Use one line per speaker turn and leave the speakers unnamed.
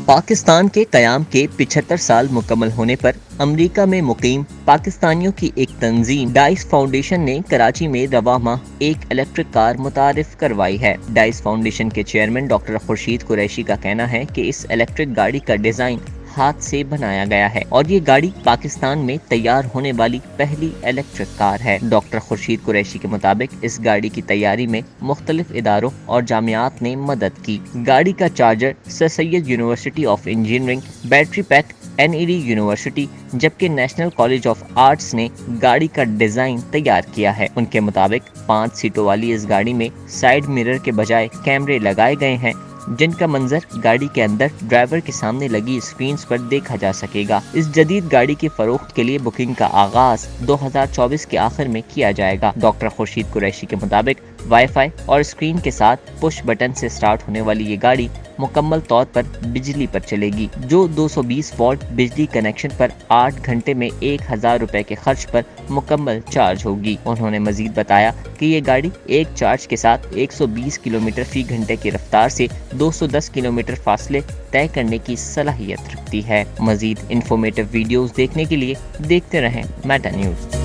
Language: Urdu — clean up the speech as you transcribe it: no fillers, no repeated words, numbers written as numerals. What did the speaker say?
پاکستان کے قیام کے 75 سال مکمل ہونے پر امریکہ میں مقیم پاکستانیوں کی ایک تنظیم ڈائس فاؤنڈیشن نے کراچی میں رواں ماہ ایک الیکٹرک کار متعارف کروائی ہے۔ ڈائس فاؤنڈیشن کے چیئرمین ڈاکٹر خورشید قریشی کا کہنا ہے کہ اس الیکٹرک گاڑی کا ڈیزائن ہاتھ سے بنایا گیا ہے اور یہ گاڑی پاکستان میں تیار ہونے والی پہلی الیکٹرک کار ہے۔ ڈاکٹر خورشید قریشی کے مطابق اس گاڑی کی تیاری میں مختلف اداروں اور جامعات نے مدد کی۔ گاڑی کا charger sir Syed university of engineering, battery pack NED university, جبکہ نیشنل کالج آف آرٹس نے گاڑی کا ڈیزائن تیار کیا ہے۔ ان کے مطابق 5 سیٹوں والی اس گاڑی میں سائیڈ مرر کے بجائے کیمرے لگائے گئے ہیں، جن کا منظر گاڑی کے اندر ڈرائیور کے سامنے لگی اسکرینز پر دیکھا جا سکے گا۔ اس جدید گاڑی کی فروخت کے لیے بکنگ کا آغاز 2024 کے آخر میں کیا جائے گا۔ ڈاکٹر خورشید قریشی کے مطابق وائی فائی اور اسکرین کے ساتھ پش بٹن سے سٹارٹ ہونے والی یہ گاڑی مکمل طور پر بجلی پر چلے گی، جو 220 وولٹ بجلی کنیکشن پر 8 گھنٹے میں 1000 روپے کے خرچ پر مکمل چارج ہوگی۔ انہوں نے مزید بتایا کہ یہ گاڑی ایک چارج کے ساتھ 120 کلومیٹر فی گھنٹے کی رفتار سے 210 کلومیٹر فاصلے طے کرنے کی صلاحیت رکھتی ہے۔ مزید انفارمیٹیو ویڈیوز دیکھنے کے لیے دیکھتے رہیں میٹا نیوز۔